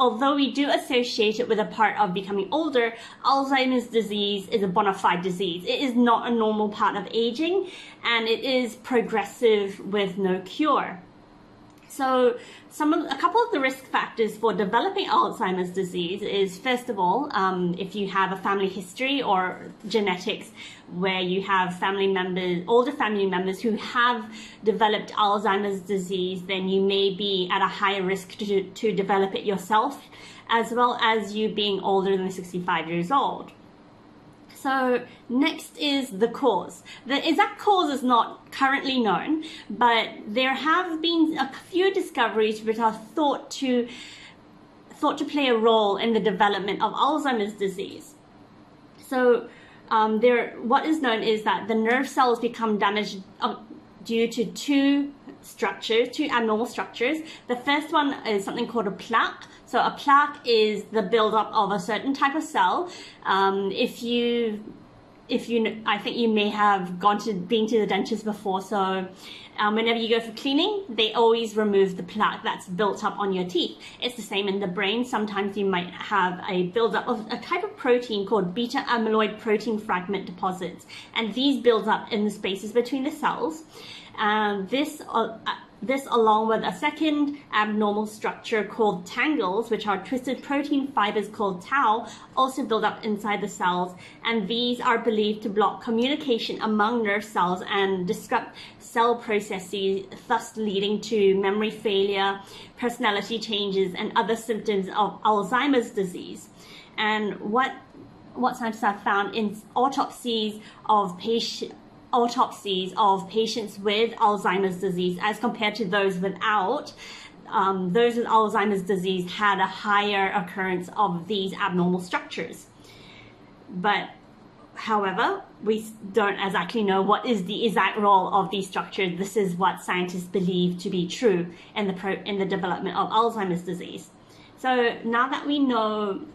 although we do associate it with a part of becoming older, Alzheimer's disease is a bona fide disease. It is not a normal part of aging, and it is progressive with no cure. So a couple of the risk factors for developing Alzheimer's disease is, first of all, if you have a family history or genetics where you have older family members who have developed Alzheimer's disease, then you may be at a higher risk to develop it yourself, as well as you being older than 65 years old. So next is the cause. The exact cause is not currently known, but there have been a few discoveries which are thought to play a role in the development of Alzheimer's disease. So what is known is that the nerve cells become damaged due to two abnormal structures. The first one is something called a plaque. So a plaque is the buildup of a certain type of cell. I think you may have been to the dentist before. So whenever you go for cleaning, they always remove the plaque that's built up on your teeth. It's the same in the brain. Sometimes you might have a buildup of a type of protein called beta amyloid protein fragment deposits, and these build up in the spaces between the cells. This along with a second abnormal structure called tangles, which are twisted protein fibers called tau, also build up inside the cells, and these are believed to block communication among nerve cells and disrupt cell processes, thus leading to memory failure, personality changes, and other symptoms of Alzheimer's disease. And what scientists have found in autopsies of patients with Alzheimer's disease as compared to those without, those with Alzheimer's disease had a higher occurrence of these abnormal structures. But however, we don't exactly know what is the exact role of these structures. This is what scientists believe to be true in the development of Alzheimer's disease. So now that we know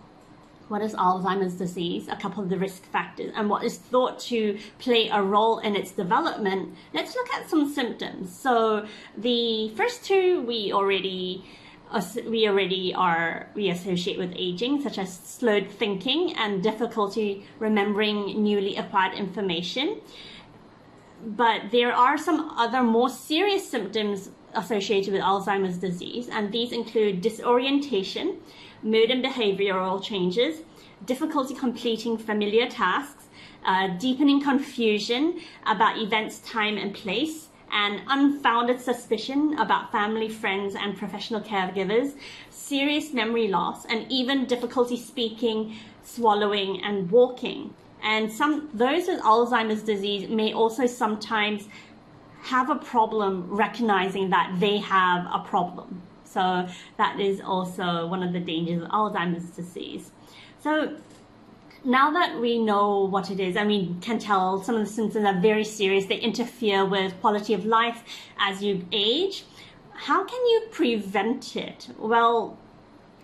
what is Alzheimer's disease, a couple of the risk factors, and what is thought to play a role in its development, let's look at some symptoms. So the first two we associate with aging, such as slowed thinking and difficulty remembering newly acquired information. But there are some other more serious symptoms associated with Alzheimer's disease, and these include disorientation, mood and behavioral changes, difficulty completing familiar tasks, deepening confusion about events, time and place, and unfounded suspicion about family, friends, and professional caregivers, serious memory loss, and even difficulty speaking, swallowing, and walking. And those with Alzheimer's disease may also sometimes have a problem recognizing that they have a problem. So that is also one of the dangers of Alzheimer's disease. So now that we know what it is, and we can tell some of the symptoms are very serious, they interfere with quality of life as you age, how can you prevent it? Well,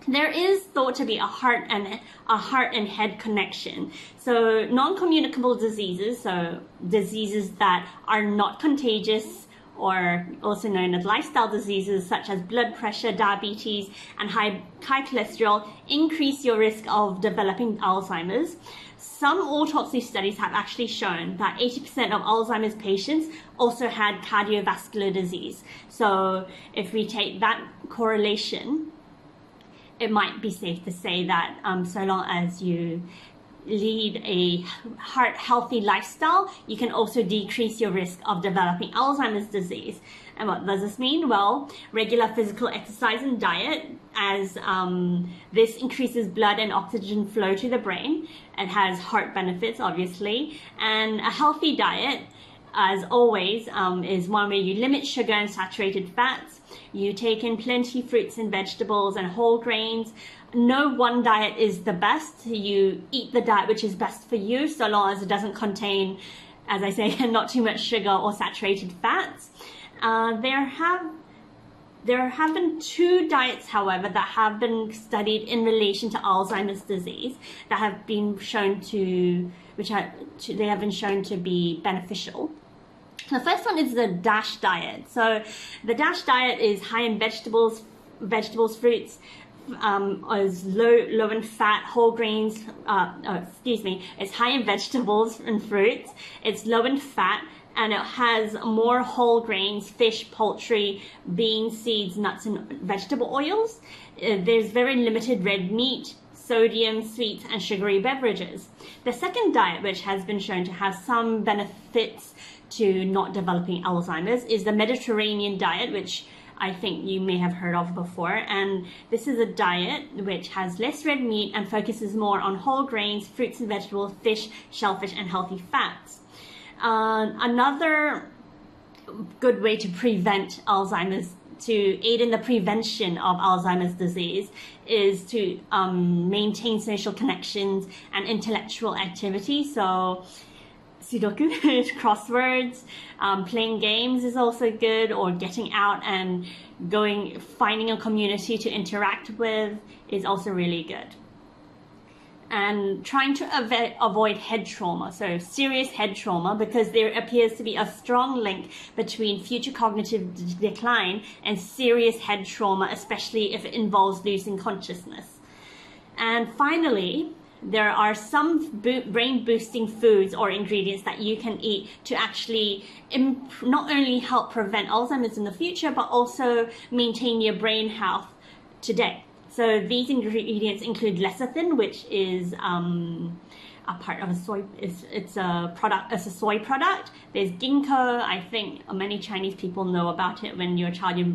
there is thought to be a heart and head connection. So non-communicable diseases, so diseases that are not contagious, or also known as lifestyle diseases such as blood pressure, diabetes, and high cholesterol, increase your risk of developing Alzheimer's. Some autopsy studies have actually shown that 80% of Alzheimer's patients also had cardiovascular disease. So if we take that correlation, it might be safe to say that so long as you lead a healthy lifestyle, you can also decrease your risk of developing Alzheimer's disease. And what does this mean? Well, regular physical exercise and diet, as this increases blood and oxygen flow to the brain. It has heart benefits, obviously. And a healthy diet, as always, is one where you limit sugar and saturated fats. You take in plenty fruits and vegetables and whole grains. No one diet is the best. You eat the diet which is best for you, so long as it doesn't contain, as I say, not too much sugar or saturated fats. There have been two diets, however, that have been studied in relation to Alzheimer's disease that have been shown to be beneficial. The first one is the DASH diet. So the DASH diet is high in vegetables, fruits, is low in fat, whole grains, it's high in vegetables and fruits, it's low in fat, and it has more whole grains, fish, poultry, beans, seeds, nuts, and vegetable oils. There's very limited red meat, sodium, sweets, and sugary beverages. The second diet, which has been shown to have some benefits to not developing Alzheimer's, is the Mediterranean diet, which I think you may have heard of before. And this is a diet which has less red meat and focuses more on whole grains, fruits and vegetables, fish, shellfish, and healthy fats. Another good way to prevent Alzheimer's, to aid in the prevention of Alzheimer's disease, is to maintain social connections and intellectual activity. So Sudoku, crosswords, playing games is also good, or getting out and finding a community to interact with is also really good. And trying to avoid head trauma, so serious head trauma, because there appears to be a strong link between future cognitive decline and serious head trauma, especially if it involves losing consciousness. And finally, there are some brain boosting foods or ingredients that you can eat to actually not only help prevent Alzheimer's in the future, but also maintain your brain health today. So these ingredients include lecithin, which is a part of a soy. It's a soy product. There's ginkgo. I think many Chinese people know about it. When you're a child, your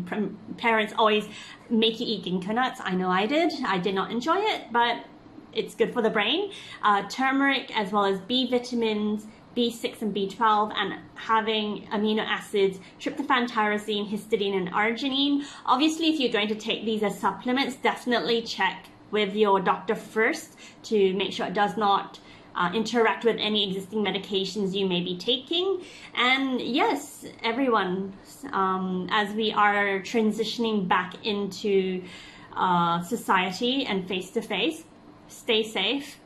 parents always make you eat ginkgo nuts. I know I did. I did not enjoy it, but it's good for the brain. Turmeric, as well as B vitamins, B6 and B12, and having amino acids, tryptophan, tyrosine, histidine, and arginine. Obviously, if you're going to take these as supplements, definitely check with your doctor first to make sure it does not interact with any existing medications you may be taking. And yes, everyone, as we are transitioning back into society and face-to-face, stay safe,